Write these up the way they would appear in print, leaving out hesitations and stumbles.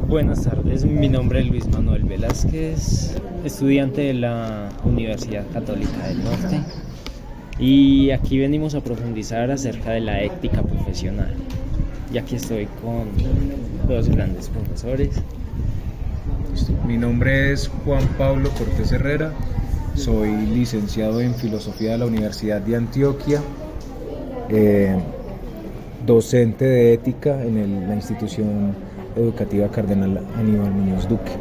Buenas tardes, mi nombre es Luis Manuel Velázquez, estudiante de la Universidad Católica del Norte, y aquí venimos a profundizar acerca de la ética profesional. Y aquí estoy con dos grandes profesores. Mi nombre es Juan Pablo Cortés Herrera, soy licenciado en Filosofía de la Universidad de Antioquia, docente de ética en la institución educativa Cardenal Aníbal Muñoz Duque.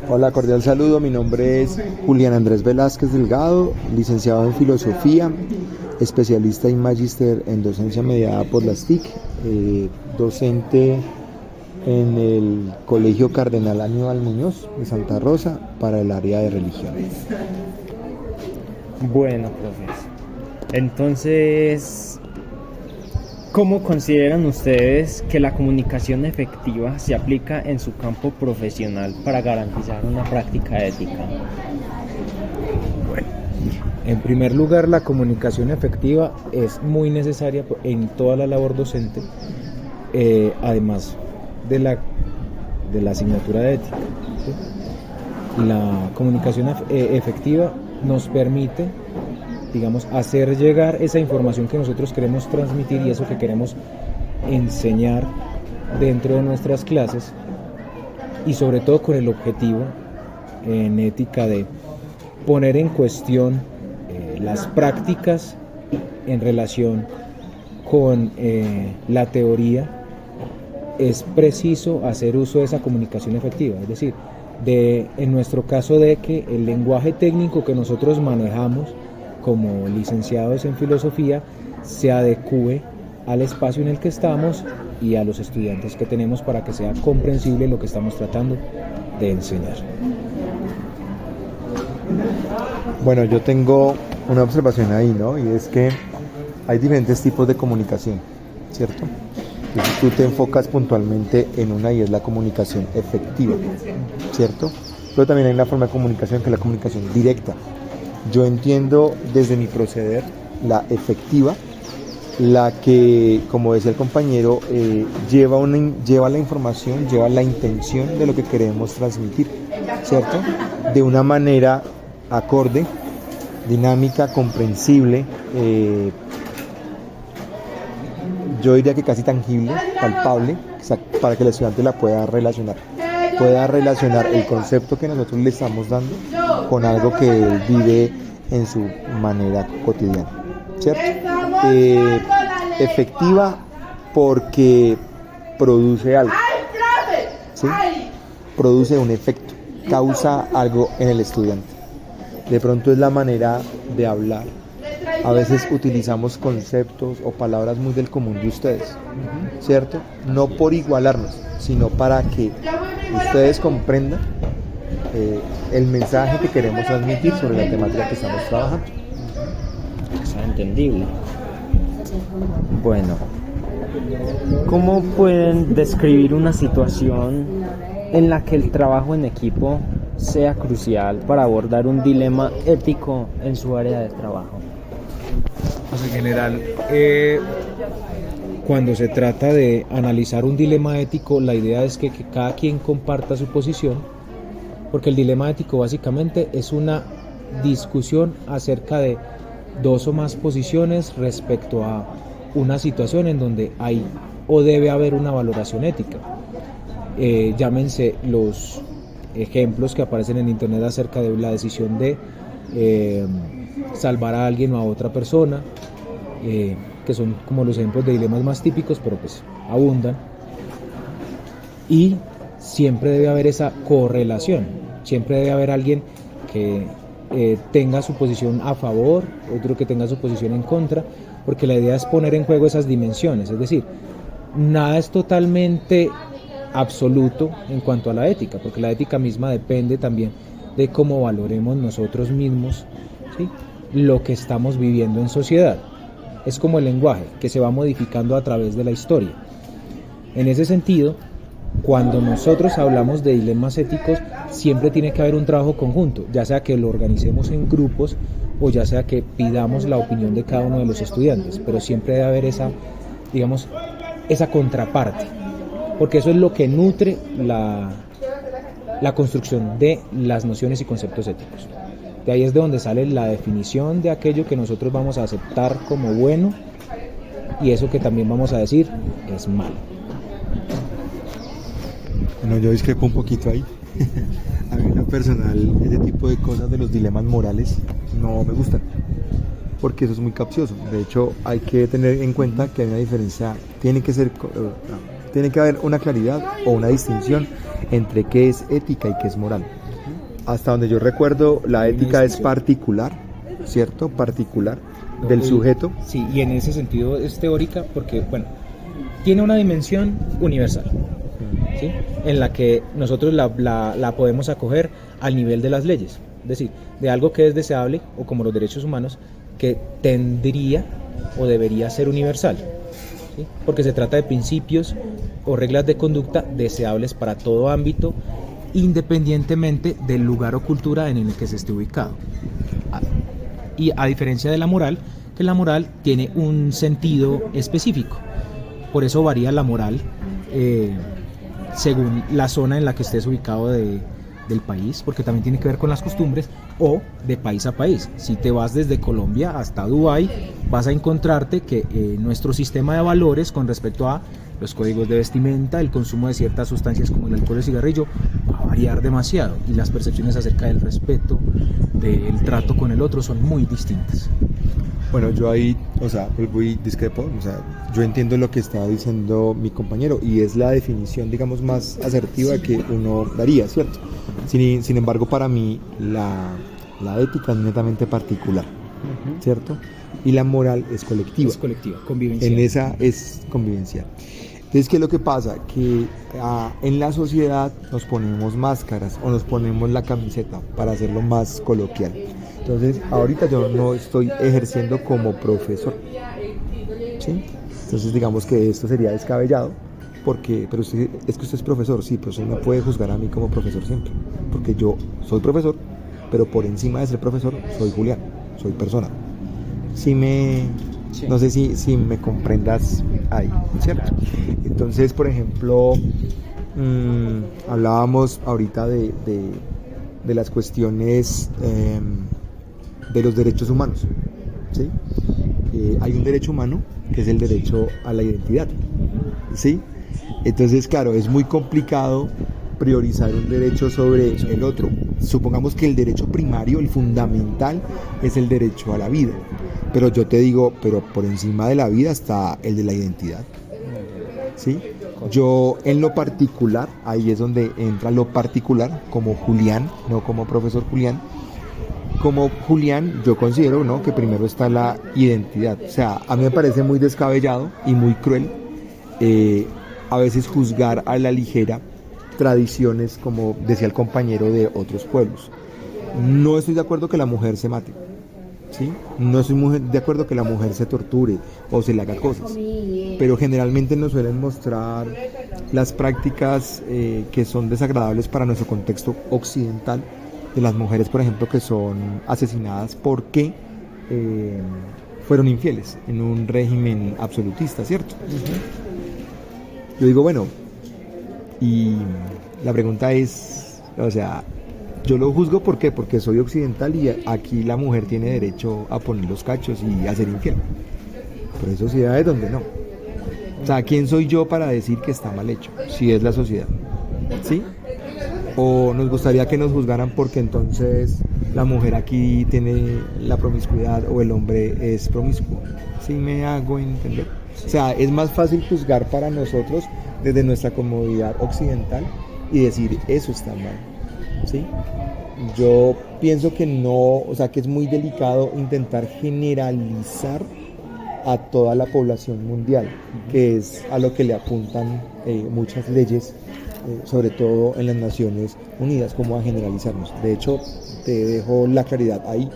Hola, cordial saludo, mi nombre es Julián Andrés Velázquez Delgado, licenciado en Filosofía, especialista y magíster en docencia mediada por las TIC, docente en el Colegio Cardenal Aníbal Muñoz de Santa Rosa para el área de religión. Bueno, profesor, entonces, ¿cómo consideran ustedes que la comunicación efectiva se aplica en su campo profesional para garantizar una práctica ética? Bueno, en primer lugar, la comunicación efectiva es muy necesaria en toda la labor docente, además de la asignatura de ética, ¿sí? La comunicación efectiva nos permite, digamos, hacer llegar esa información que nosotros queremos transmitir y eso que queremos enseñar dentro de nuestras clases, y sobre todo con el objetivo en ética de poner en cuestión las prácticas en relación con la teoría. Es preciso hacer uso de esa comunicación efectiva, es decir, en nuestro caso de que el lenguaje técnico que nosotros manejamos como licenciados en filosofía se adecúe al espacio en el que estamos y a los estudiantes que tenemos para que sea comprensible lo que estamos tratando de enseñar. Bueno, yo tengo una observación ahí, ¿no? Y es que hay diferentes tipos de comunicación, ¿cierto? Entonces tú te enfocas puntualmente en una y es la comunicación efectiva, ¿cierto? Pero también hay una forma de comunicación que es la comunicación directa. Yo entiendo desde mi proceder la efectiva, la que, como decía el compañero, lleva la información, lleva la intención de lo que queremos transmitir, ¿cierto? De una manera acorde, dinámica, comprensible, yo diría que casi tangible, palpable, para que el estudiante la pueda relacionar el concepto que nosotros le estamos dando con algo que él vive en su manera cotidiana, ¿cierto? Efectiva porque produce algo, ¿sí? Produce un efecto, causa algo en el estudiante. De pronto es la manera de hablar. A veces utilizamos conceptos o palabras muy del común de ustedes, ¿cierto? No por igualarnos, sino para que ustedes comprendan el mensaje que queremos transmitir sobre la temática que estamos trabajando. Es entendible. Bueno, ¿cómo pueden describir una situación en la que el trabajo en equipo sea crucial para abordar un dilema ético en su área de trabajo? Pues en general, cuando se trata de analizar un dilema ético, la idea es que cada quien comparta su posición, porque el dilema ético básicamente es una discusión acerca de dos o más posiciones respecto a una situación en donde hay o debe haber una valoración ética. Llámense los ejemplos que aparecen en internet acerca de la decisión de salvar a alguien o a otra persona, que son como los ejemplos de dilemas más típicos, pero pues abundan, y siempre debe haber esa correlación, siempre debe haber alguien que tenga su posición a favor, otro que tenga su posición en contra, porque la idea es poner en juego esas dimensiones, es decir, nada es totalmente absoluto en cuanto a la ética, porque la ética misma depende también de cómo valoremos nosotros mismos, ¿sí?, lo que estamos viviendo en sociedad. Es como el lenguaje que se va modificando a través de la historia. En ese sentido, cuando nosotros hablamos de dilemas éticos, siempre tiene que haber un trabajo conjunto, ya sea que lo organicemos en grupos o ya sea que pidamos la opinión de cada uno de los estudiantes, pero siempre debe haber esa, digamos, esa contraparte. porque eso es lo que nutre la construcción de las nociones y conceptos éticos. De ahí es de donde sale la definición de aquello que nosotros vamos a aceptar como bueno y eso que también vamos a decir es malo. Bueno, yo discrepo un poquito ahí. A mí en lo personal, ese tipo de cosas de los dilemas morales no me gustan, porque eso es muy capcioso. De hecho, hay que tener en cuenta que hay una diferencia, tiene que haber una claridad o una distinción entre qué es ética y qué es moral. Hasta donde yo recuerdo, la ética es particular, ¿cierto? Particular del sujeto. Sí, y en ese sentido es teórica porque, bueno, tiene una dimensión universal, ¿sí? En la que nosotros la podemos acoger al nivel de las leyes, es decir, de algo que es deseable, o como los derechos humanos, que tendría o debería ser universal, ¿sí? Porque se trata de principios o reglas de conducta deseables para todo ámbito, independientemente del lugar o cultura en el que se esté ubicado. Y a diferencia de la moral, que la moral tiene un sentido específico. Por eso varía la moral según la zona en la que estés ubicado del país, porque también tiene que ver con las costumbres, o de país a país. Si te vas desde Colombia hasta Dubái, vas a encontrarte que nuestro sistema de valores con respecto a los códigos de vestimenta, el consumo de ciertas sustancias como el alcohol y el cigarrillo, va a variar demasiado, y las percepciones acerca del respeto, del trato con el otro, son muy distintas. Bueno, yo ahí, voy discrepo, yo entiendo lo que está diciendo mi compañero y es la definición, digamos, más asertiva que uno daría, ¿cierto? Sin embargo, para mí la ética es netamente particular, ¿cierto? Y la moral es colectiva. Es colectiva, convivencial. En esa es convivencial. Entonces, ¿qué es lo que pasa? Que en la sociedad nos ponemos máscaras o nos ponemos la camiseta, para hacerlo más coloquial. Entonces, ahorita yo no estoy ejerciendo como profesor, ¿sí? Entonces, digamos que esto sería descabellado, pero es que usted es profesor, sí, pero usted no puede juzgar a mí como profesor siempre, porque yo soy profesor, pero por encima de ser profesor, soy Julián, soy persona. Sí. No sé si me comprendas ahí, ¿cierto? Entonces, por ejemplo, hablábamos ahorita de las cuestiones de los derechos humanos, ¿sí? Hay un derecho humano que es el derecho a la identidad, ¿sí? Entonces, claro, es muy complicado priorizar un derecho sobre el otro. Supongamos que el derecho primario, el fundamental, es el derecho a la vida. Pero yo te digo, pero por encima de la vida está el de la identidad, ¿sí? Yo en lo particular, ahí es donde entra lo particular, como Julián, no como profesor Julián. Como Julián, yo considero, ¿no?, que primero está la identidad. O sea, a mí me parece muy descabellado y muy cruel a veces juzgar a la ligera tradiciones, como decía el compañero, de otros pueblos. No estoy de acuerdo que la mujer se mate, ¿sí? No estoy de acuerdo que la mujer se torture o se le haga cosas, pero generalmente nos suelen mostrar las prácticas que son desagradables para nuestro contexto occidental, de las mujeres, por ejemplo, que son asesinadas porque fueron infieles en un régimen absolutista, ¿cierto? Yo digo, bueno, y la pregunta es, o sea, yo lo juzgo, ¿por qué? Porque soy occidental y aquí la mujer tiene derecho a poner los cachos y a ser infiel. Pero hay sociedades donde no. O sea, ¿quién soy yo para decir que está mal hecho? Si es la sociedad, ¿sí? O nos gustaría que nos juzgaran porque entonces la mujer aquí tiene la promiscuidad o el hombre es promiscuo. ¿Sí me hago entender? O sea, es más fácil juzgar para nosotros desde nuestra comodidad occidental y decir eso está mal, ¿sí? Yo pienso que no, o sea, que es muy delicado intentar generalizar a toda la población mundial, que es a lo que le apuntan muchas leyes, sobre todo en las Naciones Unidas, como a generalizarnos. De hecho, te dejo la claridad ahí.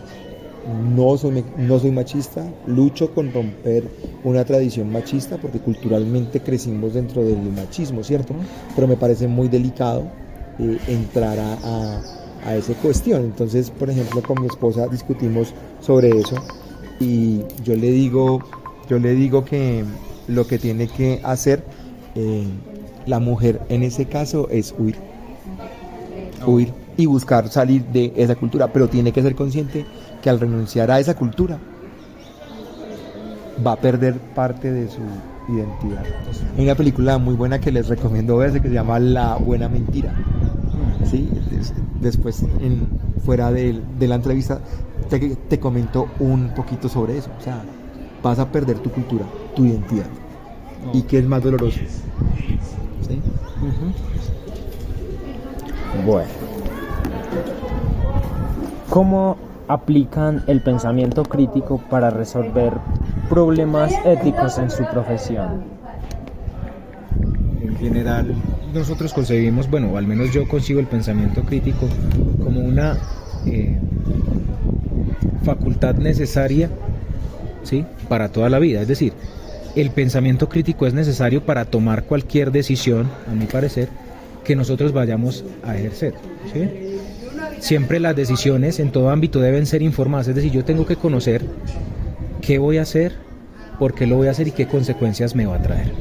No soy machista, lucho con romper una tradición machista porque culturalmente crecimos dentro del machismo, ¿cierto? Pero me parece muy delicado entrar a esa cuestión. Entonces, por ejemplo, con mi esposa discutimos sobre eso y yo le digo que lo que tiene que hacer La mujer en ese caso es huir y buscar salir de esa cultura, pero tiene que ser consciente que al renunciar a esa cultura va a perder parte de su identidad. Hay una película muy buena que les recomiendo ver que se llama La Buena Mentira. ¿Sí? Después, fuera de la entrevista, te comento un poquito sobre eso. O sea, vas a perder tu cultura, tu identidad. ¿Y qué es más doloroso? ¿Sí? Bueno, ¿cómo aplican el pensamiento crítico para resolver problemas éticos en su profesión? En general, nosotros concebimos, bueno, o al menos yo concibo el pensamiento crítico como una facultad necesaria, ¿sí?, para toda la vida. Es decir, el pensamiento crítico es necesario para tomar cualquier decisión, a mi parecer, que nosotros vayamos a ejercer, ¿sí? Siempre las decisiones en todo ámbito deben ser informadas, es decir, yo tengo que conocer qué voy a hacer, por qué lo voy a hacer y qué consecuencias me va a traer,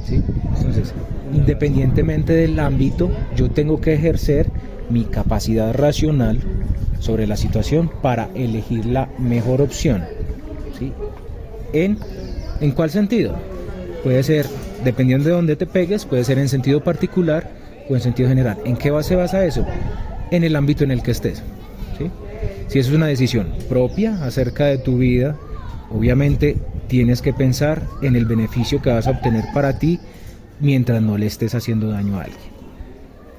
¿sí? Entonces, independientemente del ámbito, yo tengo que ejercer mi capacidad racional sobre la situación para elegir la mejor opción, ¿sí? ¿En cuál sentido? Puede ser, dependiendo de dónde te pegues, puede ser en sentido particular o en sentido general. ¿En qué se basa eso? En el ámbito en el que estés, ¿sí? Si eso es una decisión propia acerca de tu vida, obviamente tienes que pensar en el beneficio que vas a obtener para ti mientras no le estés haciendo daño a alguien.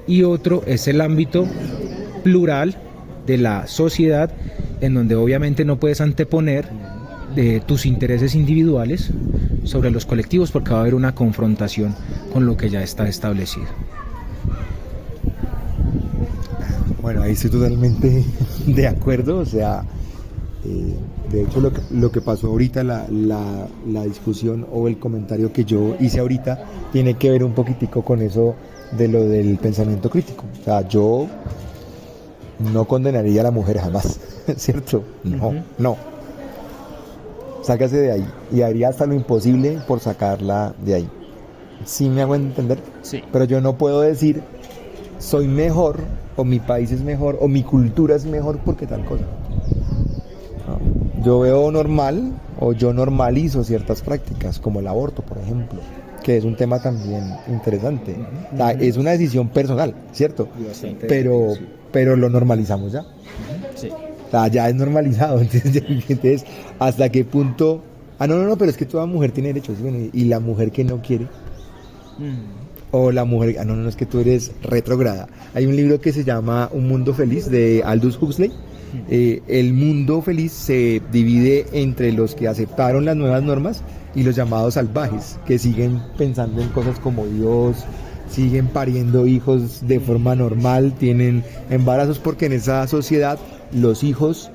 Y otro es el ámbito plural de la sociedad, en donde obviamente no puedes anteponer tus intereses individuales sobre los colectivos, porque va a haber una confrontación con lo que ya está establecido. Bueno, ahí estoy totalmente de acuerdo. O sea, de hecho lo que pasó ahorita, la discusión o el comentario que yo hice ahorita tiene que ver un poquitico con eso de lo del pensamiento crítico. O sea, yo no condenaría a la mujer jamás, ¿cierto? No. Sácase de ahí y haría hasta lo imposible por sacarla de ahí. ¿Sí me hago entender? Sí. Pero yo no puedo decir soy mejor, o mi país es mejor, o mi cultura es mejor porque tal cosa. No. Yo veo normal, o yo normalizo ciertas prácticas, como el aborto, por ejemplo, que es un tema también interesante. O sea, es una decisión personal, ¿cierto? Pero lo normalizamos ya. Sí. O sea, ya es normalizado. Entonces, ¿hasta qué punto? No, pero es que toda mujer tiene derechos. Bueno, y la mujer que no quiere. O la mujer, no, es que tú eres retrógrada. Hay un libro que se llama Un Mundo Feliz, de Aldous Huxley. El mundo feliz se divide entre los que aceptaron las nuevas normas y los llamados salvajes, que siguen pensando en cosas como Dios, siguen pariendo hijos de forma normal, tienen embarazos, porque en esa sociedad los hijos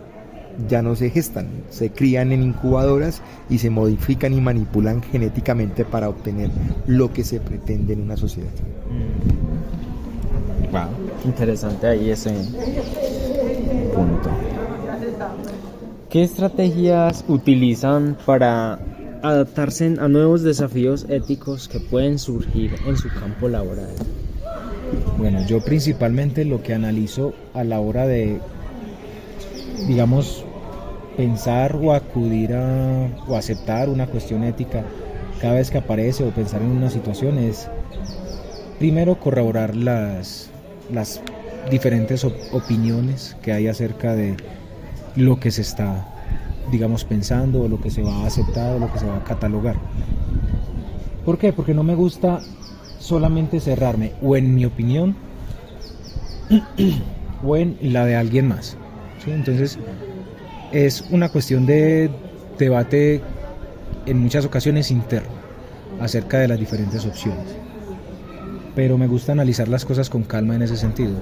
ya no se gestan, se crían en incubadoras y se modifican y manipulan genéticamente para obtener lo que se pretende en una sociedad. Wow, interesante ahí ese punto. ¿Qué estrategias utilizan para adaptarse a nuevos desafíos éticos que pueden surgir en su campo laboral? Bueno, yo principalmente lo que analizo a la hora de, digamos, pensar o acudir o aceptar una cuestión ética cada vez que aparece, o pensar en una situación, es primero corroborar las diferentes opiniones que hay acerca de lo que se está, digamos, pensando, o lo que se va a aceptar, o lo que se va a catalogar. ¿Por qué? Porque no me gusta solamente cerrarme o en mi opinión o en la de alguien más, ¿sí? Entonces es una cuestión de debate en muchas ocasiones interno acerca de las diferentes opciones, pero me gusta analizar las cosas con calma en ese sentido.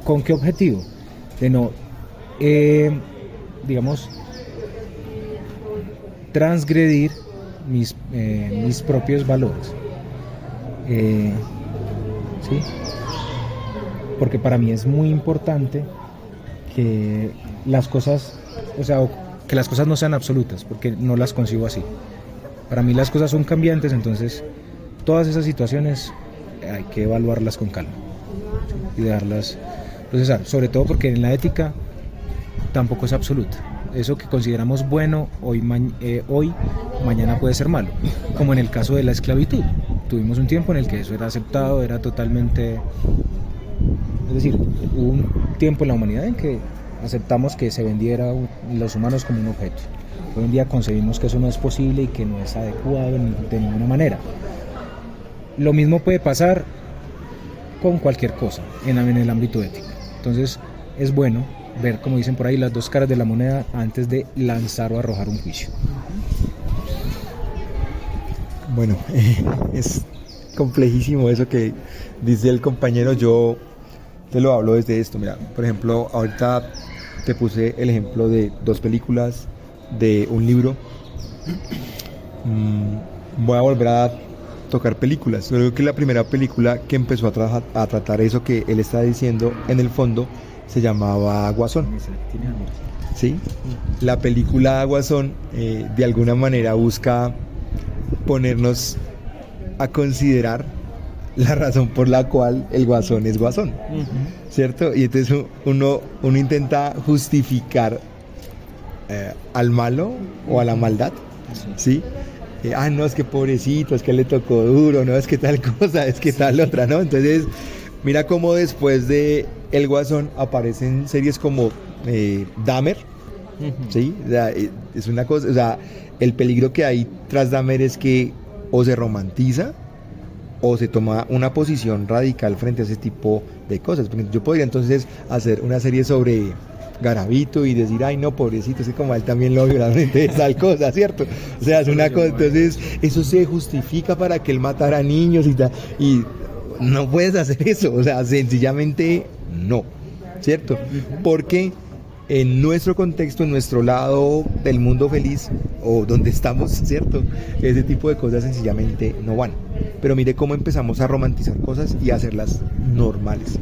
¿Con qué objetivo? De no, digamos, transgredir mis propios valores, ¿sí? Porque para mí es muy importante que las cosas, o sea, que las cosas no sean absolutas, porque no las concibo así. Para mí las cosas son cambiantes, entonces todas esas situaciones hay que evaluarlas con calma y dejarlas procesar, sobre todo porque en la ética tampoco es absoluta. Eso que consideramos bueno hoy, mañana puede ser malo, como en el caso de la esclavitud. Tuvimos un tiempo en el que eso era aceptado, era totalmente... Es decir, hubo un tiempo en la humanidad en que aceptamos que se vendiera los humanos como un objeto. Hoy en día concebimos que eso no es posible y que no es adecuado de ninguna manera. Lo mismo puede pasar con cualquier cosa en el ámbito ético. Entonces es bueno ver, como dicen por ahí, las dos caras de la moneda antes de lanzar o arrojar un juicio. Bueno, es complejísimo eso que dice el compañero. Yo te lo hablo desde esto. Mira, por ejemplo, ahorita te puse el ejemplo de 2 películas, de un libro. Voy a volver a tocar películas. Yo creo que la primera película que empezó a tratar eso que él está diciendo en el fondo se llamaba Guasón. ¿Sí? La película Guasón de alguna manera busca ponernos a considerar la razón por la cual el guasón es guasón, ¿cierto? Y entonces uno intenta justificar al malo o a la maldad, ¿sí? No, es que pobrecito, es que le tocó duro, no, es que tal cosa, es que tal otra, ¿no? Entonces, mira cómo después de El Guasón aparecen series como Dahmer, ¿sí? O sea, es una cosa, o sea, el peligro que hay tras Dahmer es que o se romantiza o se toma una posición radical frente a ese tipo de cosas. Porque yo podría entonces hacer una serie sobre Garavito y decir, ay no, pobrecito, es que como a él también lo violaron, entonces tal cosa, ¿cierto? O sea, es una cosa, entonces eso se justifica para que él matara niños y no puedes hacer eso, o sea, sencillamente no, ¿cierto? Porque en nuestro contexto, en nuestro lado del mundo feliz o donde estamos, ¿cierto? Ese tipo de cosas sencillamente no van. Pero mire cómo empezamos a romantizar cosas y a hacerlas normales.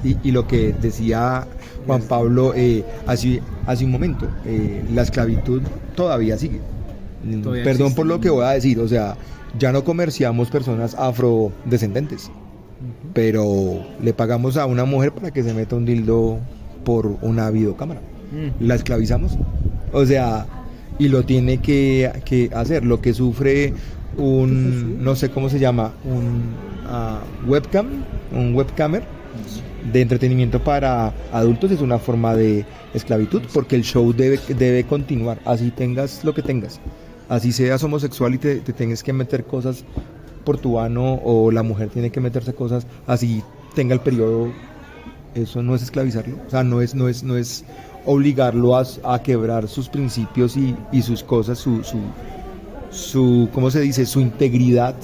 Y lo que decía Juan Pablo hace un momento, la esclavitud todavía sigue. Perdón por lo que voy a decir, o sea, ya no comerciamos personas afrodescendentes, pero le pagamos a una mujer para que se meta un dildo por una videocámara. La esclavizamos. O sea, y lo tiene que hacer. Lo que sufre no sé cómo se llama, un webcamer de entretenimiento para adultos es una forma de esclavitud, porque el show debe continuar, así tengas lo que tengas, así seas homosexual y te tengas que meter cosas por tu ano, o la mujer tiene que meterse cosas, así tenga el periodo. Eso no es esclavizarlo, o sea, no es obligarlo a quebrar sus principios y sus cosas, su ¿cómo se dice? Su integridad,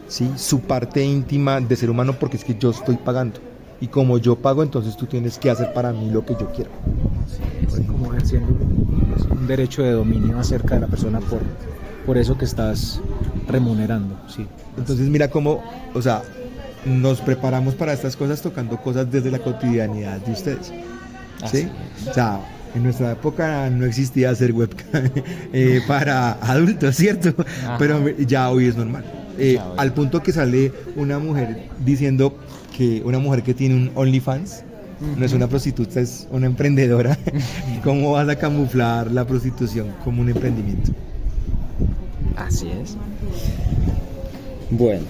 ¿sí? Su parte íntima de ser humano, porque es que yo estoy pagando. Y como yo pago, entonces tú tienes que hacer para mí lo que yo quiero. Es como ejerciendo un derecho de dominio acerca de la persona por eso que estás remunerando, sí. Entonces mira cómo, o sea, nos preparamos para estas cosas tocando cosas desde la cotidianidad de ustedes, ¿sí? O sea, en nuestra época no existía hacer webcam para adultos, ¿cierto? Ajá. Pero ya hoy es normal. Al punto que sale una mujer diciendo que una mujer que tiene un OnlyFans no es una prostituta, es una emprendedora. ¿Cómo vas a camuflar la prostitución como un emprendimiento? Así es. Bueno,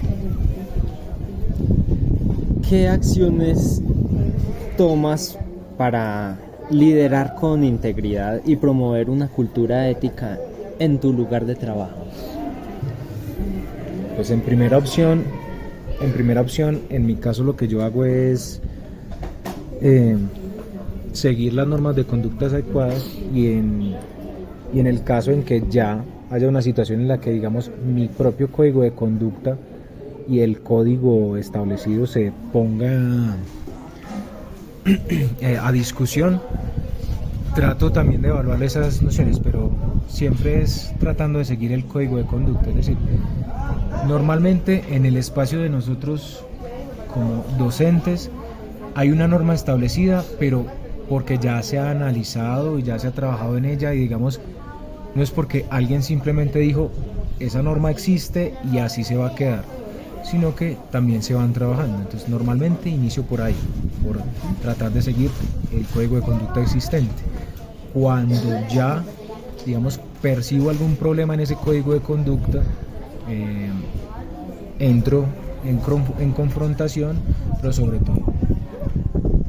¿qué acciones tomas para liderar con integridad y promover una cultura ética en tu lugar de trabajo? Pues en primera opción, en mi caso lo que yo hago es seguir las normas de conductas adecuadas, y en el caso en que ya haya una situación en la que, digamos, mi propio código de conducta y el código establecido se ponga a discusión, trato también de evaluar esas nociones, pero siempre es tratando de seguir el código de conducta. Es decir, normalmente en el espacio de nosotros como docentes hay una norma establecida, pero porque ya se ha analizado y ya se ha trabajado en ella, y digamos, no es porque alguien simplemente dijo esa norma existe y así se va a quedar, sino que también se van trabajando. Entonces normalmente inicio por ahí, por tratar de seguir el código de conducta existente. Cuando ya, digamos, percibo algún problema en ese código de conducta, entro en confrontación, pero sobre todo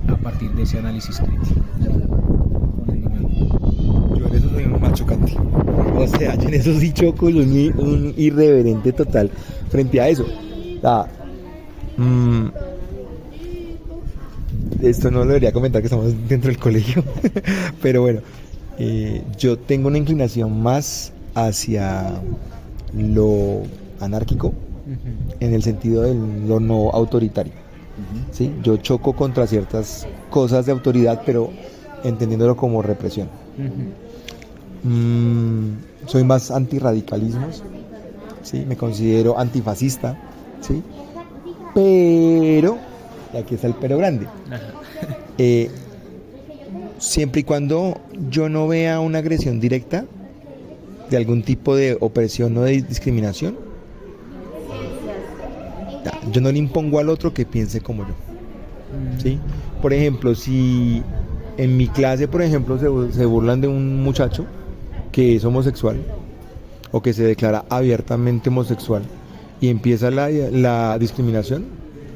a partir de ese análisis crítico. Yo en eso soy un machocante. O sea, yo en eso sí choco, soy un irreverente total frente a eso. O sea, esto no lo debería comentar que estamos dentro del colegio, pero bueno, yo tengo una inclinación más hacia lo anárquico, en el sentido de lo no autoritario. ¿Sí? Yo choco contra ciertas cosas de autoridad, pero entendiéndolo como represión. Soy más antirradicalismos, ¿sí? Me considero antifascista, ¿sí? Pero, y aquí está el pero grande, siempre y cuando yo no vea una agresión directa de algún tipo de opresión o de discriminación, yo no le impongo al otro que piense como yo, ¿sí? Por ejemplo, si en mi clase, por ejemplo, se burlan de un muchacho que es homosexual o que se declara abiertamente homosexual y empieza la discriminación,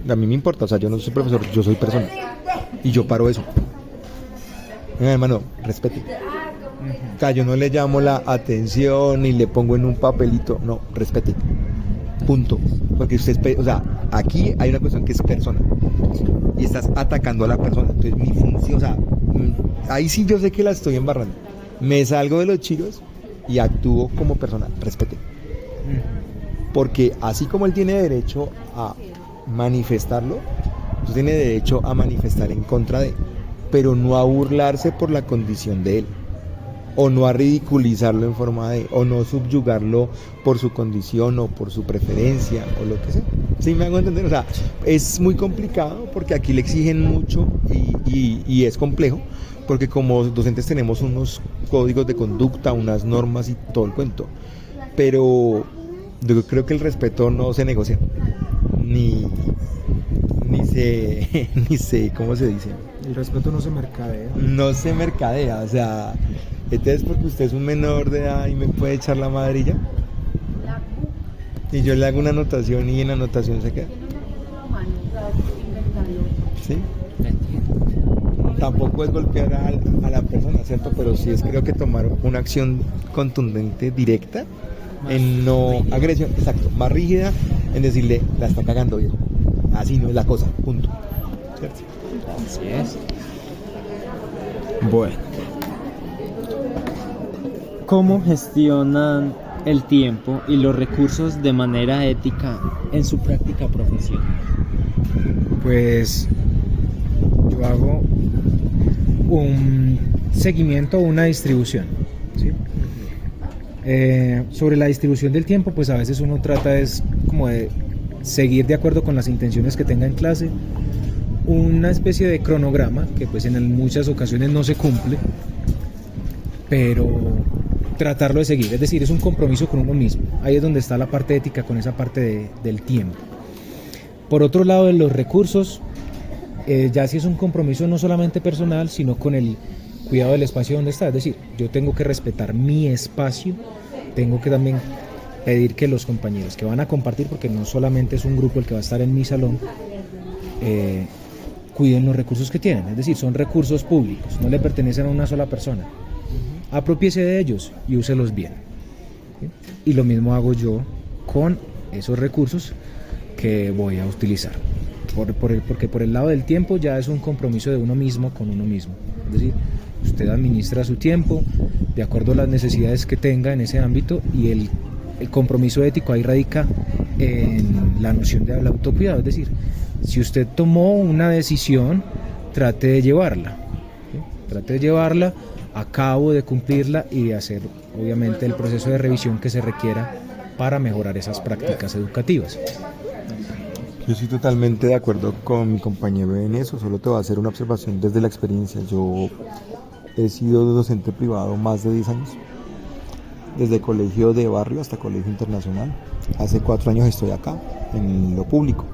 a mí me importa, o sea, yo no soy profesor, yo soy persona y yo paro eso. Venga, hermano, respete. O sea, yo no le llamo la atención ni le pongo en un papelito, no, respete. Punto. Porque usted, o sea, aquí hay una cuestión que es persona y estás atacando a la persona. Entonces mi función, o sea, ahí sí yo sé que la estoy embarrando. Me salgo de los chiros y actúo como persona. Respete. Porque así como él tiene derecho a manifestarlo, usted tiene derecho a manifestar en contra de, pero no a burlarse por la condición de él, o no a ridiculizarlo en forma de, o no subyugarlo por su condición o por su preferencia o lo que sea. ¿Sí me hago entender? O sea, es muy complicado porque aquí le exigen mucho y es complejo porque como docentes tenemos unos códigos de conducta, unas normas y todo el cuento, pero yo creo que el respeto no se negocia ni se ¿cómo se dice? El respeto no se mercadea. No se mercadea, o sea, entonces porque usted es un menor de edad y me puede echar la madrilla y yo le hago una anotación y en la anotación se queda. ¿Sí? Tampoco es golpear a la persona, ¿cierto? Pero sí es creo que tomar una acción contundente, directa, en no agresión, exacto, más rígida, en decirle, la está cagando, viejo. Así no es la cosa, punto. ¿Cierto? Así es. Bueno. ¿Cómo gestionan el tiempo y los recursos de manera ética en su práctica profesional? Pues yo hago un seguimiento o una distribución, ¿sí? Sobre la distribución del tiempo, pues a veces uno trata es como de seguir de acuerdo con las intenciones que tenga en clase, una especie de cronograma que pues en muchas ocasiones no se cumple, pero tratarlo de seguir, es decir, es un compromiso con uno mismo. Ahí es donde está la parte ética con esa parte del tiempo. Por otro lado, de los recursos, ya sí es un compromiso no solamente personal, sino con el cuidado del espacio donde está. Es decir, yo tengo que respetar mi espacio, tengo que también pedir que los compañeros que van a compartir, porque no solamente es un grupo el que va a estar en mi salón, cuiden los recursos que tienen. Es decir, son recursos públicos, no le pertenecen a una sola persona. Aprópiese de ellos y úselos bien. ¿Sí? Y lo mismo hago yo con esos recursos que voy a utilizar. Porque por el lado del tiempo ya es un compromiso de uno mismo con uno mismo. Es decir, usted administra su tiempo de acuerdo a las necesidades que tenga en ese ámbito, y el compromiso ético ahí radica en la noción del autocuidado. Es decir, si usted tomó una decisión, trate de llevarla. ¿Sí? Trate de llevarla a cabo, de cumplirla y de hacer obviamente el proceso de revisión que se requiera para mejorar esas prácticas educativas. Yo estoy totalmente de acuerdo con mi compañero en eso, solo te voy a hacer una observación desde la experiencia. Yo he sido docente privado más de 10 años desde colegio de barrio hasta colegio internacional. Hace 4 años estoy acá, en lo público.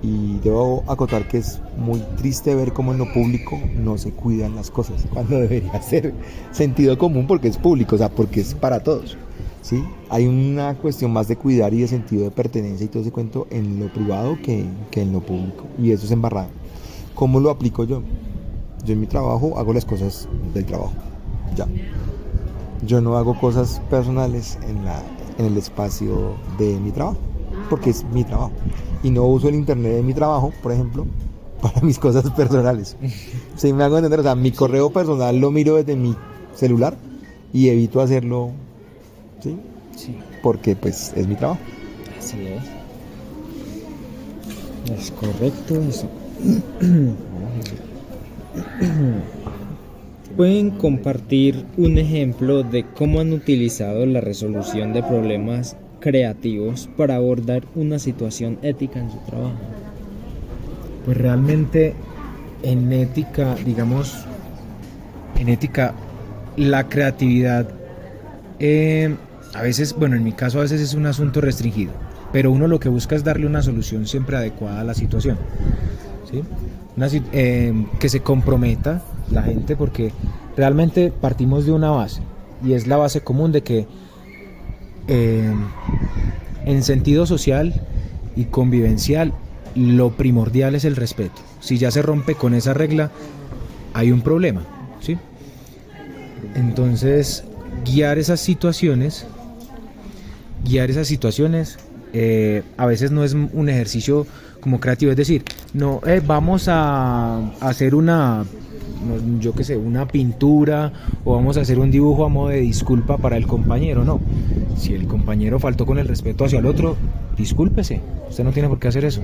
Y debo acotar que es muy triste ver cómo en lo público no se cuidan las cosas, cuando debería ser sentido común porque es público, o sea, porque es para todos, ¿sí? Hay una cuestión más de cuidar y de sentido de pertenencia y todo ese cuento en lo privado que en lo público, y eso es embarrado. ¿Cómo lo aplico yo? Yo en mi trabajo hago las cosas del trabajo, ya. Yo no hago cosas personales en el espacio de mi trabajo, porque es mi trabajo. Y no uso el internet de mi trabajo, por ejemplo, para mis cosas personales. ¿Sí me hago entender? O sea, mi correo personal lo miro desde mi celular y evito hacerlo, ¿sí? Sí. Porque pues es mi trabajo. Así es. Es correcto eso. ¿Pueden compartir un ejemplo de cómo han utilizado la resolución de problemas creativos para abordar una situación ética en su trabajo? Pues realmente en ética, digamos, la creatividad a veces, bueno, en mi caso a veces es un asunto restringido, pero uno lo que busca es darle una solución siempre adecuada a la situación, ¿sí? Que se comprometa la gente, porque realmente partimos de una base, y es la base común de que en sentido social y convivencial lo primordial es el respeto. Si ya se rompe con esa regla, hay un problema, ¿sí? Entonces, guiar esas situaciones a veces no es un ejercicio como creativo, es decir, no, vamos a hacer una pintura, o vamos a hacer un dibujo a modo de disculpa para el compañero. No, si el compañero faltó con el respeto hacia el otro, discúlpese, usted no tiene por qué hacer eso,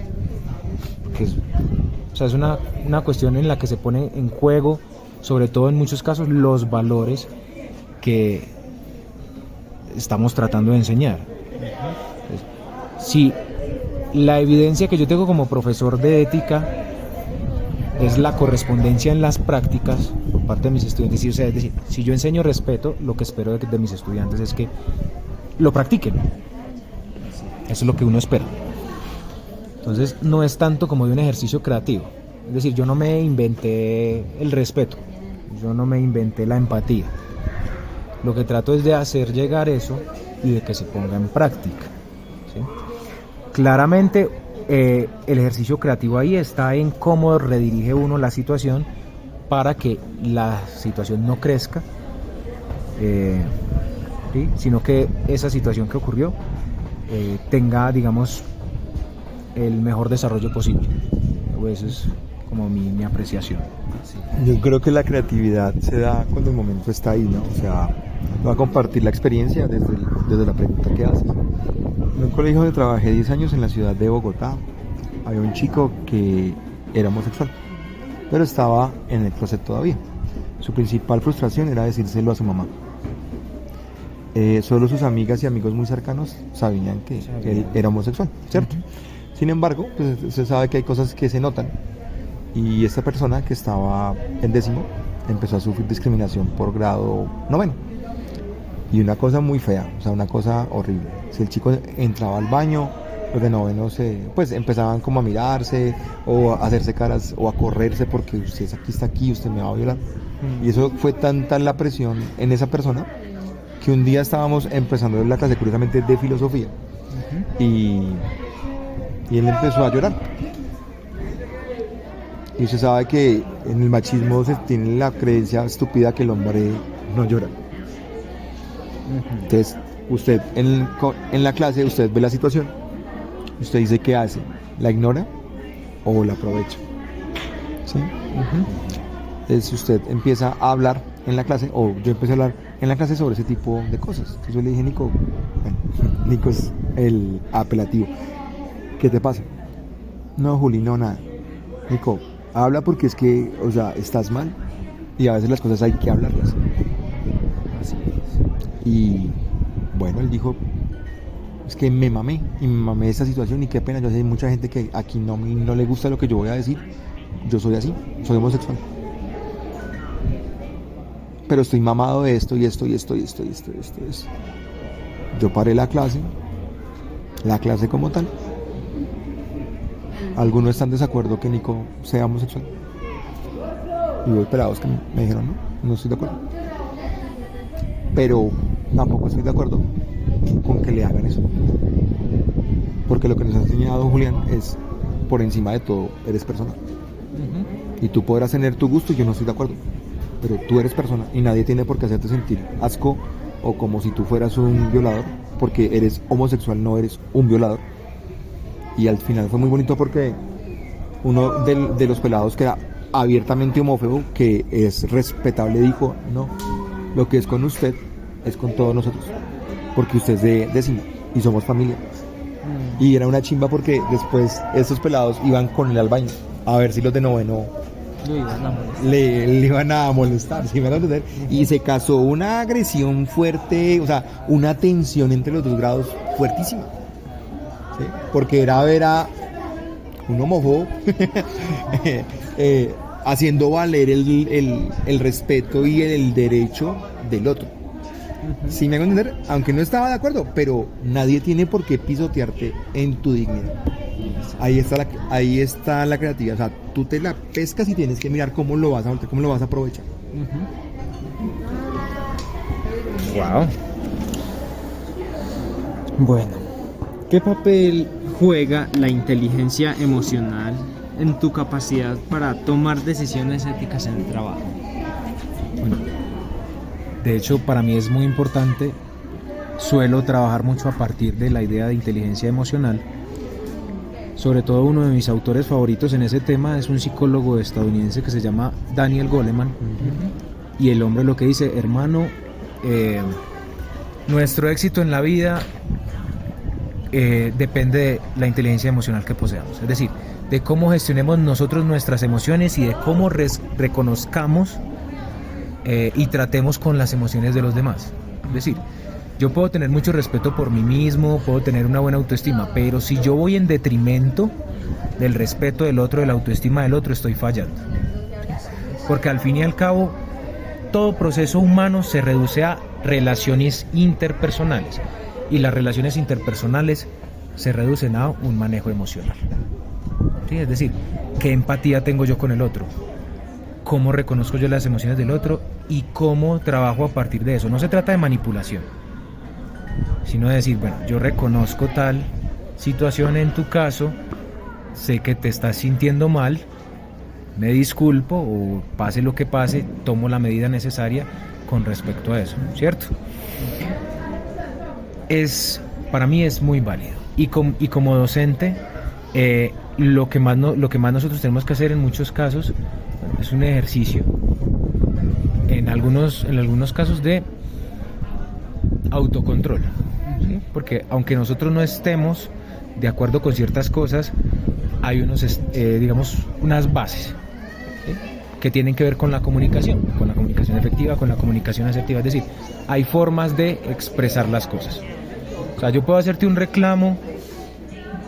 porque es una cuestión en la que se pone en juego, sobre todo en muchos casos, los valores que estamos tratando de enseñar. Si la evidencia que yo tengo como profesor de ética es la correspondencia en las prácticas por parte de mis estudiantes, es decir, si yo enseño respeto, lo que espero de mis estudiantes es que lo practiquen. Eso es lo que uno espera. Entonces, no es tanto como de un ejercicio creativo. Es decir, yo no me inventé el respeto, yo no me inventé la empatía. Lo que trato es de hacer llegar eso y de que se ponga en práctica, ¿sí? Claramente, el ejercicio creativo ahí está en cómo redirige uno la situación para que la situación no crezca, ¿sí? Sino que esa situación que ocurrió tenga, digamos, el mejor desarrollo posible. Eso es como mi apreciación. Sí. Yo creo que la creatividad se da cuando el momento está ahí, ¿no? O sea, voy a compartir la experiencia desde la pregunta que haces. En un colegio donde trabajé 10 años en la ciudad de Bogotá, había un chico que era homosexual, pero estaba en el closet todavía. Su principal frustración era decírselo a su mamá. Solo sus amigas y amigos muy cercanos sabían que él era homosexual, ¿cierto? Sin embargo, pues, se sabe que hay cosas que se notan, y esta persona que estaba en 10º empezó a sufrir discriminación por grado 9, y una cosa muy fea, o sea, una cosa horrible. Si el chico entraba al baño, los de 9 pues empezaban como a mirarse o a hacerse caras o a correrse porque usted está aquí, usted me va a violar. Y eso fue tan la presión en esa persona que un día estábamos empezando la clase curiosamente de filosofía, y él empezó a llorar. Y usted sabe que en el machismo se tiene la creencia estúpida que el hombre no llora. Entonces, usted en la clase, usted ve la situación, usted dice qué hace, ¿la ignora o la aprovecha? ¿Sí? Entonces usted empieza a hablar en la clase, o yo empecé a hablar en la clase sobre ese tipo de cosas. Entonces yo le dije, Nico, bueno, Nico es el apelativo, ¿qué te pasa? No, Juli, no, nada. Nico, habla porque es que, o sea, estás mal y a veces las cosas hay que hablarlas. Así es. Y bueno, él dijo, es que me mamé esta situación y qué pena, yo sé, hay mucha gente que aquí no le gusta lo que yo voy a decir, yo soy así, soy homosexual. pero estoy mamado de esto y esto y esto y esto y esto y esto, y esto. Yo paré la clase como tal. Algunos están de desacuerdo que Nico sea homosexual. Y hubo pelados que me dijeron, no estoy de acuerdo. Pero tampoco estoy de acuerdo con que le hagan eso. Porque lo que nos ha enseñado Julián es, por encima de todo, eres persona. Y tú podrás tener tu gusto y yo no estoy de acuerdo. Pero tú eres persona y nadie tiene por qué hacerte sentir asco o como si tú fueras un violador, porque eres homosexual, no eres un violador. Y al final fue muy bonito porque uno de los pelados que era abiertamente homófobo, que es respetable, dijo, no, lo que es con usted es con todos nosotros, porque usted es de décimo y somos familia. Y era una chimba porque después estos pelados iban con él al baño a ver si los de noveno le iban a molestar, ¿sí me van a entender? Y se casó una agresión fuerte, o sea, una tensión entre los dos grados fuertísima, ¿sí? Porque era ver a un homófobo haciendo valer el respeto y el derecho del otro. ¿Sí me hago entender? Aunque no estaba de acuerdo, pero nadie tiene por qué pisotearte en tu dignidad. Ahí está la creatividad. O sea, tú te la pescas y tienes que mirar cómo lo vas a voltear, cómo lo vas a aprovechar. Wow. Bueno, ¿qué papel juega la inteligencia emocional en tu capacidad para tomar decisiones éticas en el trabajo? Bueno, de hecho, para mí es muy importante. Suelo trabajar mucho a partir de la idea de inteligencia emocional. Sobre todo uno de mis autores favoritos en ese tema es un psicólogo estadounidense que se llama Daniel Goleman. Y el hombre lo que dice, hermano, nuestro éxito en la vida depende de la inteligencia emocional que poseamos. Es decir, de cómo gestionemos nosotros nuestras emociones y de cómo reconozcamos y tratemos con las emociones de los demás. Es decir, yo puedo tener mucho respeto por mí mismo, puedo tener una buena autoestima, pero si yo voy en detrimento del respeto del otro, de la autoestima del otro, estoy fallando. Porque al fin y al cabo, todo proceso humano se reduce a relaciones interpersonales, y las relaciones interpersonales se reducen a un manejo emocional. ¿Sí? Es decir, ¿qué empatía tengo yo con el otro? ¿Cómo reconozco yo las emociones del otro? Y cómo trabajo a partir de eso. No se trata de manipulación, sino de decir, bueno, yo reconozco tal situación en tu caso, sé que te estás sintiendo mal, me disculpo o pase lo que pase, tomo la medida necesaria con respecto a eso, ¿cierto? Para mí es muy válido y como docente lo que más nosotros tenemos que hacer en muchos casos es un ejercicio, en algunos casos de autocontrol, ¿sí? Porque aunque nosotros no estemos de acuerdo con ciertas cosas, hay unas bases, ¿sí? Que tienen que ver con la comunicación efectiva, con la comunicación asertiva. Es decir, hay formas de expresar las cosas. O sea, yo puedo hacerte un reclamo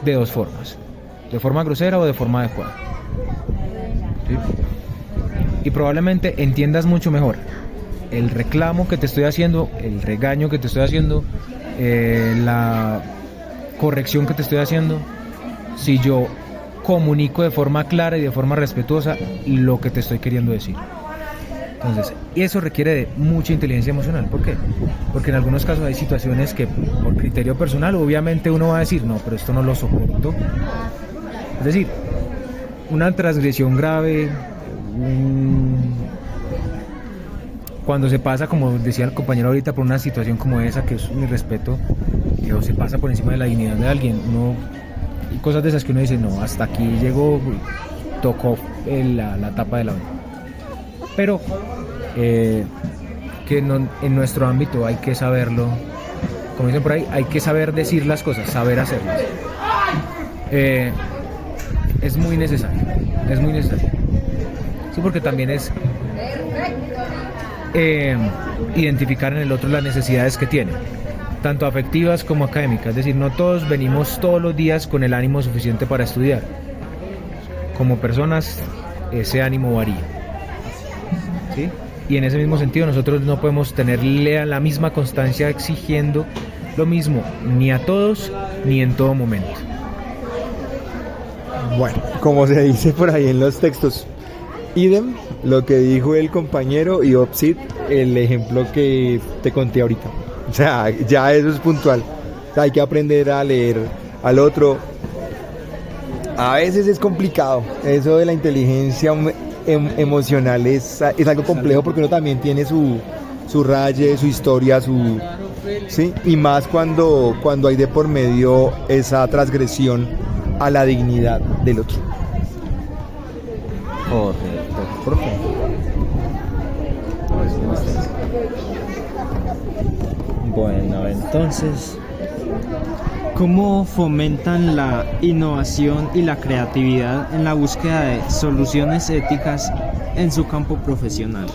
de dos formas, de forma grosera o de forma adecuada, ¿sí? Y probablemente entiendas mucho mejor el reclamo que te estoy haciendo, el regaño que te estoy haciendo, la corrección que te estoy haciendo, si yo comunico de forma clara y de forma respetuosa lo que te estoy queriendo decir. Entonces, eso requiere de mucha inteligencia emocional. ¿Por qué? Porque en algunos casos hay situaciones que por criterio personal obviamente uno va a decir, no, pero esto no lo soporto. Es decir, una transgresión grave, cuando se pasa, como decía el compañero ahorita, por una situación como esa, que es un irrespeto, o se pasa por encima de la dignidad de alguien, y cosas de esas que uno dice, no, hasta aquí llegó, tocó la tapa de la olla. Pero que en nuestro ámbito hay que saberlo, como dicen por ahí, hay que saber decir las cosas, saber hacerlas. Es muy necesario. Sí, porque también es identificar en el otro las necesidades que tiene, tanto afectivas como académicas. Es decir, no todos venimos todos los días con el ánimo suficiente para estudiar. Como personas, ese ánimo varía, ¿sí? y en ese mismo sentido nosotros no podemos tenerle a la misma constancia exigiendo lo mismo ni a todos ni en todo momento. Bueno, como se dice por ahí en los textos, idem lo que dijo el compañero y opsit el ejemplo que te conté ahorita. O sea, ya eso es puntual. O sea, hay que aprender a leer al otro. A veces es complicado. Eso de la inteligencia emocional es algo complejo porque uno también tiene su raye, su historia, ¿sí? Y más cuando hay de por medio esa transgresión a la dignidad del otro. Correcto, profe. Bueno, entonces, ¿cómo fomentan la innovación y la creatividad en la búsqueda de soluciones éticas en su campo profesional?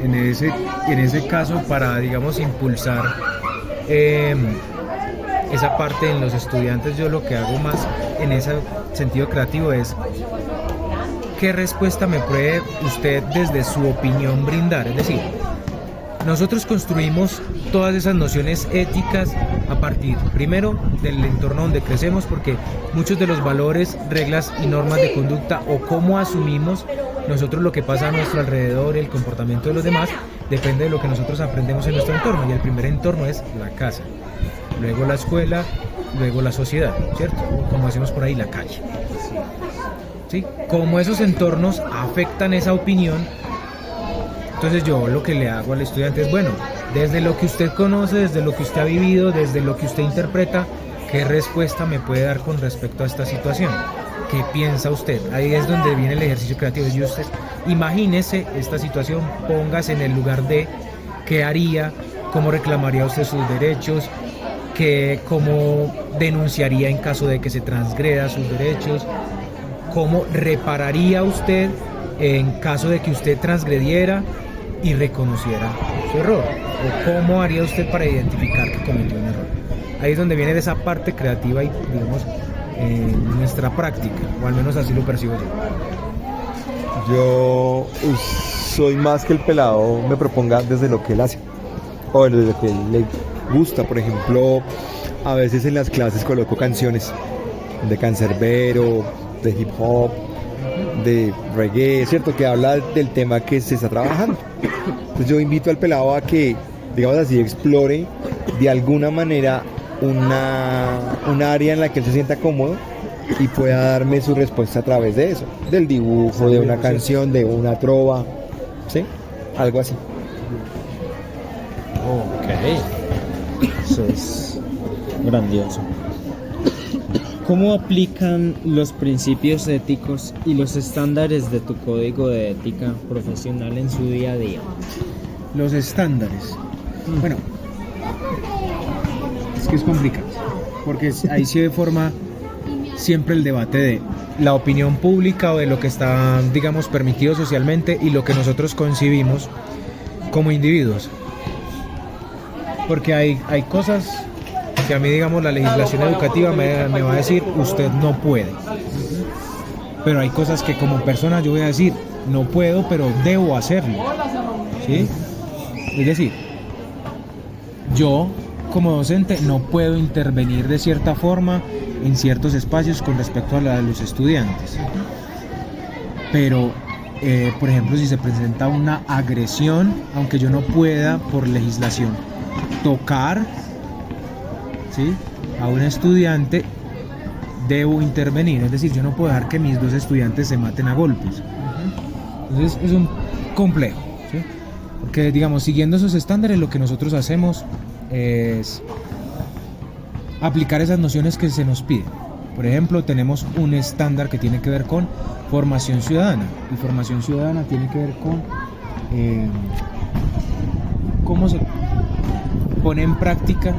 En ese caso, para, digamos, impulsar esa parte en los estudiantes, yo lo que hago más en ese sentido creativo es qué respuesta me puede usted desde su opinión brindar. Es decir, nosotros construimos todas esas nociones éticas a partir, primero, del entorno donde crecemos, porque muchos de los valores, reglas y normas de conducta o cómo asumimos nosotros lo que pasa a nuestro alrededor, el comportamiento de los demás, depende de lo que nosotros aprendemos en nuestro entorno. Y el primer entorno es la casa, luego la escuela, luego la sociedad, ¿cierto? Como decimos por ahí, la calle. ¿Sí? Como esos entornos afectan esa opinión, entonces yo lo que le hago al estudiante es, bueno, desde lo que usted conoce, desde lo que usted ha vivido, desde lo que usted interpreta, ¿qué respuesta me puede dar con respecto a esta situación? ¿Qué piensa usted? Ahí es donde viene el ejercicio creativo. Y usted, imagínese esta situación, póngase en el lugar de qué haría, cómo reclamaría usted sus derechos, cómo denunciaría en caso de que se transgreda sus derechos, cómo repararía usted en caso de que usted transgrediera y reconociera su error, o cómo haría usted para identificar que cometió un error. Ahí es donde viene esa parte creativa y, digamos, nuestra práctica, o al menos así lo percibo yo. Yo soy más que el pelado me proponga desde lo que él hace o desde lo que él le gusta. Por ejemplo, a veces en las clases coloco canciones de cancerbero, de hip hop, de reggae, ¿cierto? Que habla del tema que se está trabajando. Entonces yo invito al pelado a que, digamos así, explore de alguna manera un área en la que él se sienta cómodo y pueda darme su respuesta a través de eso, del dibujo, de una canción, de una trova, ¿sí? Algo así. Ok, eso es grandioso. ¿Cómo aplican los principios éticos y los estándares de tu código de ética profesional en su día a día? Los estándares. Bueno, es que es complicado, porque ahí se forma siempre el debate de la opinión pública o de lo que está, digamos, permitido socialmente y lo que nosotros concibimos como individuos. Porque hay cosas que a mí, digamos, la legislación educativa me va a decir, usted no puede. Pero hay cosas que como persona yo voy a decir, no puedo, pero debo hacerlo. ¿Sí? Es decir, yo como docente no puedo intervenir de cierta forma en ciertos espacios con respecto a la de los estudiantes. Pero, por ejemplo, si se presenta una agresión, aunque yo no pueda por legislación tocar, ¿sí?, a un estudiante, debo intervenir. Es decir, yo no puedo dejar que mis dos estudiantes se maten a golpes. Entonces es un complejo, ¿sí? Porque, digamos, siguiendo esos estándares, lo que nosotros hacemos es aplicar esas nociones que se nos piden. Por ejemplo, tenemos un estándar que tiene que ver con formación ciudadana, y formación ciudadana tiene que ver con cómo se pone en práctica,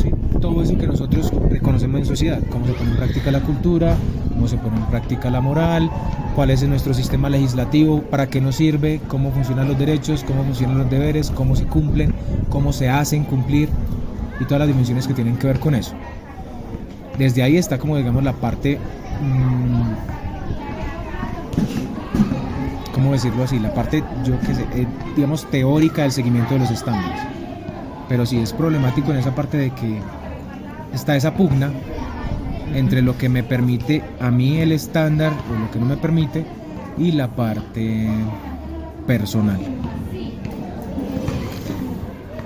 ¿sí?, todo eso que nosotros reconocemos en sociedad, cómo se pone en práctica la cultura, cómo se pone en práctica la moral, cuál es nuestro sistema legislativo, para qué nos sirve, cómo funcionan los derechos, cómo funcionan los deberes, cómo se cumplen, cómo se hacen cumplir, y todas las dimensiones que tienen que ver con eso. Desde ahí está, como digamos, la parte, ¿cómo decirlo así? La parte, yo qué sé, digamos, teórica del seguimiento de los estándares. Pero sí es problemático en esa parte de que está esa pugna entre lo que me permite a mí el estándar o lo que no me permite y la parte personal.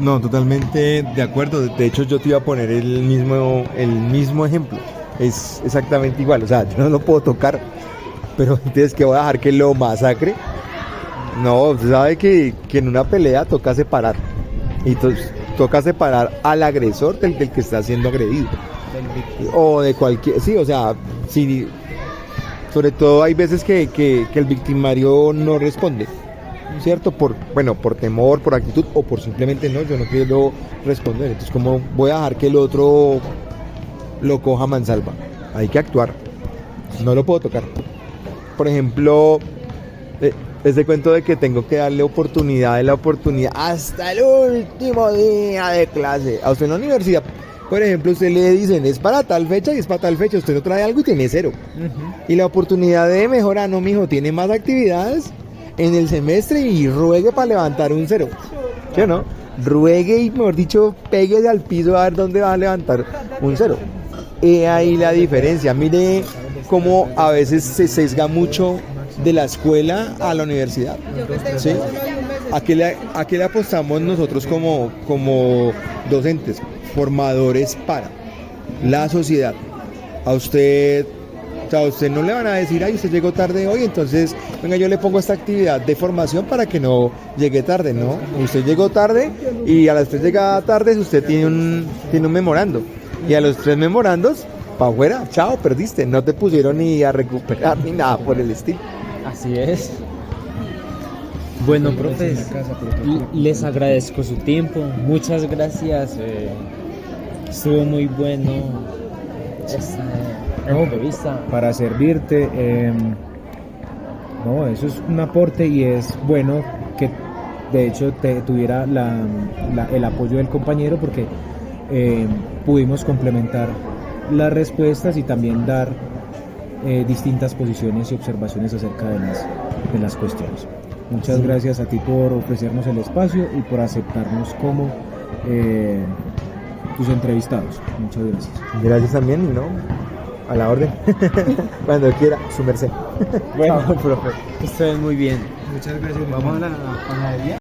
No, totalmente de acuerdo. De hecho, yo te iba a poner el mismo ejemplo. Es exactamente igual. O sea, yo no lo puedo tocar, pero entonces que voy a dejar que lo masacre. No, usted sabe que en una pelea toca separar. Y entonces toca separar al agresor del que está siendo agredido. O de cualquier. Sí, o sea, sí, sobre todo hay veces que el victimario no responde. ¿Cierto? Por temor, por actitud o por simplemente no, yo no quiero responder. Entonces, ¿cómo voy a dejar que el otro lo coja a mansalva? Hay que actuar. No lo puedo tocar. Por ejemplo, ese cuento de que tengo que darle oportunidad hasta el último día de clase. A usted en la universidad, por ejemplo, usted le dicen es para tal fecha y es para tal fecha. Usted no trae algo y tiene 0. Y la oportunidad de mejorar, no, mijo, tiene más actividades en el semestre y ruegue para levantar un 0. ¿Sí o no? Ruegue y, mejor dicho, péguese al piso a ver dónde va a levantar un 0. Ahí la diferencia. Mire cómo a veces se sesga mucho de la escuela a la universidad. ¿Sí? ¿A qué le apostamos nosotros como docentes, formadores para la sociedad? A usted no le van a decir, ay, usted llegó tarde hoy, entonces, venga, yo le pongo esta actividad de formación para que no llegue tarde, ¿no? Usted llegó tarde y a las 3 llegada tarde usted tiene un memorando. Y a los 3 memorandos, para afuera, chao, perdiste. No te pusieron ni a recuperar ni nada por el estilo. Así es. Bueno, profes, les agradezco su tiempo. Muchas gracias. Estuvo muy bueno esta entrevista. Para servirte, no, eso es un aporte y es bueno que de hecho tuviera el apoyo del compañero porque pudimos complementar las respuestas y también dar distintas posiciones y observaciones acerca de las cuestiones. Muchas gracias a ti por ofrecernos el espacio y por aceptarnos como tus entrevistados. Muchas gracias. Gracias también, ¿no? A la orden. Cuando quiera, su merced. Bueno, profe, que estén muy bien. Muchas gracias. Vamos a la panadería.